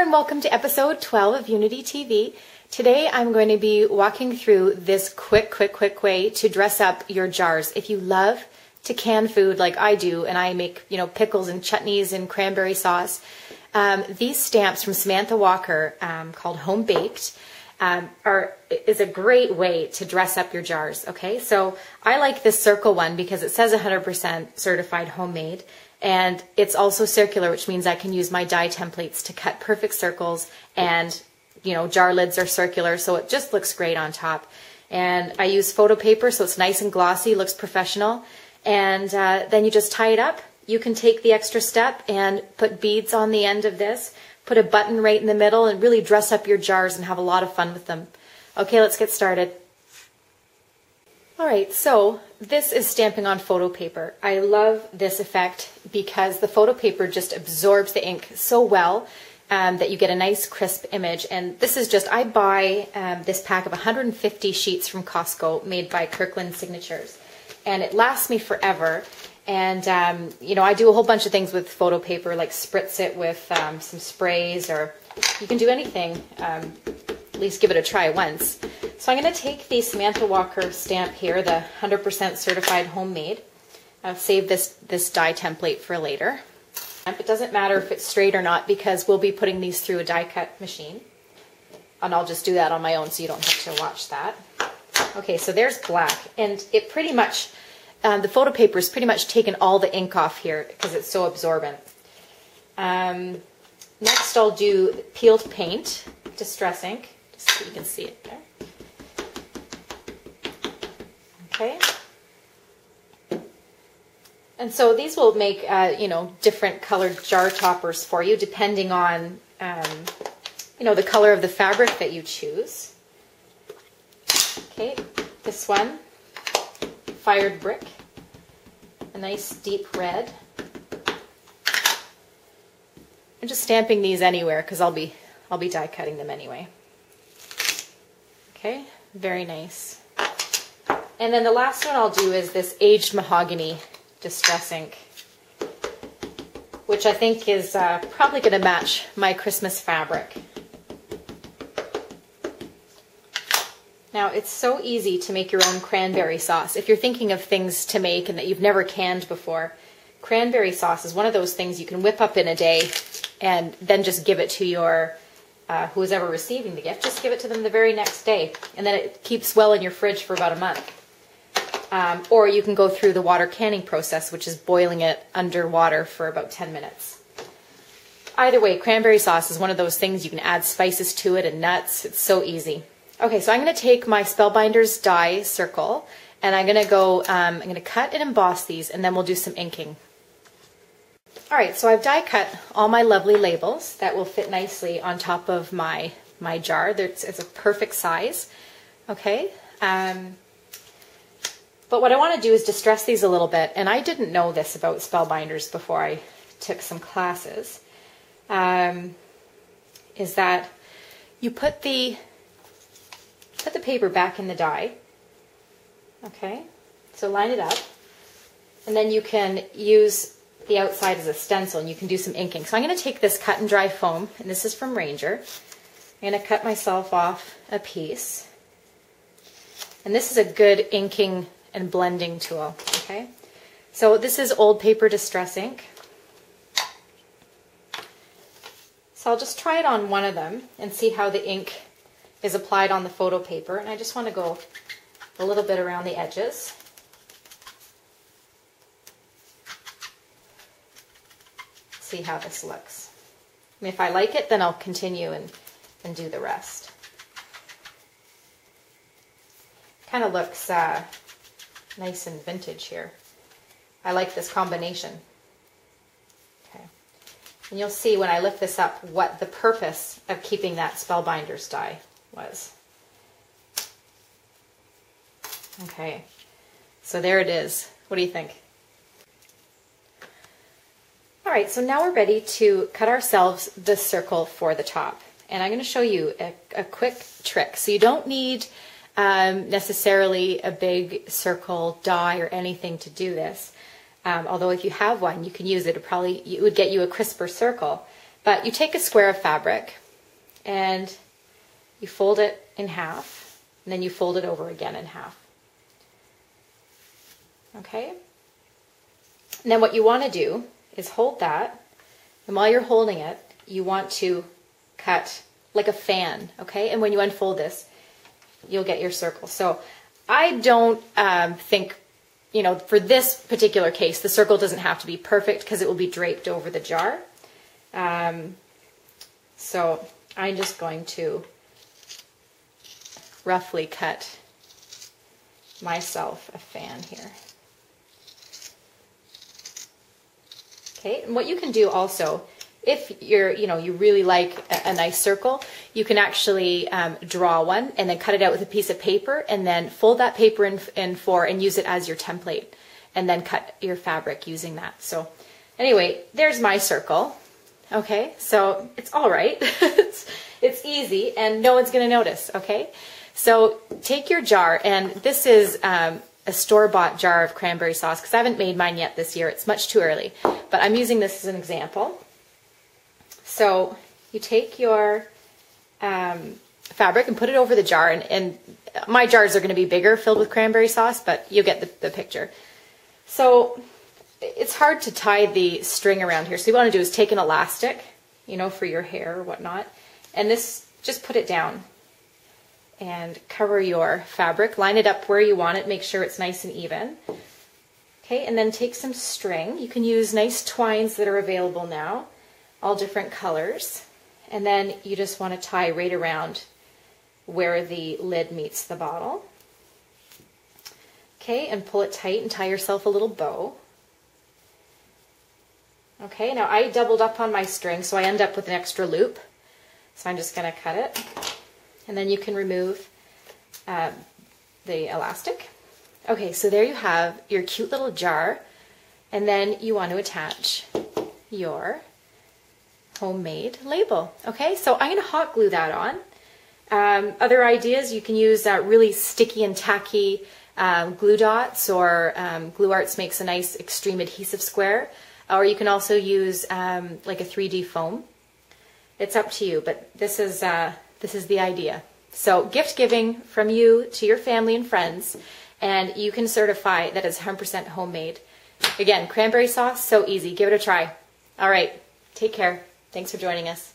and welcome to episode 12 of Unity TV. Today I'm going to be walking through this quick way to dress up your jars. If you love to can food like I do, and I make, pickles and chutneys and cranberry sauce, these stamps from Samantha Walker called Home Baked is a great way to dress up your jars. Okay, so I like this circle one because it says 100% certified homemade. And it's also circular, which means I can use my die templates to cut perfect circles, and jar lids are circular, so it just looks great on top. And I use photo paper, so it's nice and glossy, looks professional. And then you just tie it up. You can take the extra step and put beads on the end of this, put a button right in the middle, and really dress up your jars and have a lot of fun with them. Okay, let's get started. Alright, so this is stamping on photo paper. I love this effect because the photo paper just absorbs the ink so well that you get a nice crisp image. And this is just, I buy this pack of 150 sheets from Costco made by Kirkland Signatures. And it lasts me forever. And, I do a whole bunch of things with photo paper, like spritz it with some sprays, or you can do anything. At least give it a try once. So I'm going to take the Samantha Walker stamp here, the 100% certified homemade. I'll save this die template for later. It doesn't matter if it's straight or not because we'll be putting these through a die cut machine. And I'll just do that on my own so you don't have to watch that. Okay, so there's black, and it pretty much, the photo paper is pretty much taken all the ink off here because it's so absorbent. Next I'll do peeled paint, distress ink, just so you can see it there. Okay. And so these will make, different colored jar toppers for you depending on, the color of the fabric that you choose. Okay, this one, fired brick, a nice deep red. I'm just stamping these anywhere because I'll be die cutting them anyway. Okay, very nice. And then the last one I'll do is this aged mahogany distress ink, which I think is probably going to match my Christmas fabric. Now, it's so easy to make your own cranberry sauce. If you're thinking of things to make and that you've never canned before, cranberry sauce is one of those things you can whip up in a day and then just give it to your who's ever receiving the gift. Just give it to them the very next day, and then it keeps well in your fridge for about a month. Or you can go through the water canning process, which is boiling it under water for about 10 minutes. Either way, cranberry sauce is one of those things you can add spices to it and nuts. It's so easy. Okay, so I'm going to take my Spellbinders die circle, and I'm going to go, I'm going to cut and emboss these, and then we'll do some inking. Alright, so I've die cut all my lovely labels that will fit nicely on top of my jar. It's a perfect size. Okay. But what I want to do is distress these a little bit, and I didn't know this about Spellbinders before I took some classes, is that you put the paper back in the die, okay, so line it up, and then you can use the outside as a stencil, and you can do some inking. So I'm going to take this cut and dry foam, and this is from Ranger. I'm going to cut myself off a piece, and this is a good inking and blending tool. Okay, so this is old paper distress ink. So I'll just try it on one of them and see how the ink is applied on the photo paper, and I just want to go a little bit around the edges. See how this looks. I mean, if I like it, then I'll continue and do the rest. Kind of looks nice and vintage here. I like this combination. Okay. And you'll see when I lift this up what the purpose of keeping that Spellbinders die was. Okay. So there it is. What do you think? Alright, so now we're ready to cut ourselves the circle for the top. And I'm going to show you a quick trick. So you don't need necessarily a big circle die or anything to do this. Although if you have one, you can use it. It would get you a crisper circle. But you take a square of fabric and you fold it in half, and then you fold it over again in half. Okay? And then what you want to do is hold that, and while you're holding it, you want to cut like a fan, okay? And when you unfold this, you'll get your circle. So I don't think, you know, for this particular case, the circle doesn't have to be perfect because it will be draped over the jar. So I'm just going to roughly cut myself a fan here. Okay, and what you can do also, if you're, you know, you really like a nice circle, you can actually draw one and then cut it out with a piece of paper and then fold that paper in four and use it as your template and then cut your fabric using that. So anyway, there's my circle. Okay, so it's all right. It's easy and no one's going to notice, okay? So take your jar, and this is a store-bought jar of cranberry sauce because I haven't made mine yet this year. It's much too early, but I'm using this as an example. So you take your fabric and put it over the jar, and my jars are going to be bigger, filled with cranberry sauce, but you get the picture. So it's hard to tie the string around here, so what you want to do is take an elastic, you know, for your hair or whatnot, and this, just put it down and cover your fabric, line it up where you want it, make sure it's nice and even. Okay, and then take some string. You can use nice twines that are available now, all different colors, and then you just want to tie right around where the lid meets the bottle. Okay, and pull it tight and tie yourself a little bow. Okay, now I doubled up on my string, so I end up with an extra loop. So I'm just going to cut it. And then you can remove the elastic. Okay, so there you have your cute little jar. And then you want to attach your homemade label. Okay, so I'm going to hot glue that on. Other ideas, you can use really sticky and tacky glue dots, or Glue Arts makes a nice extreme adhesive square. Or you can also use like a 3D foam. It's up to you, but this is the idea. So gift giving from you to your family and friends, and you can certify that it's 100% homemade. Again, cranberry sauce, so easy. Give it a try. All right, take care. Thanks for joining us.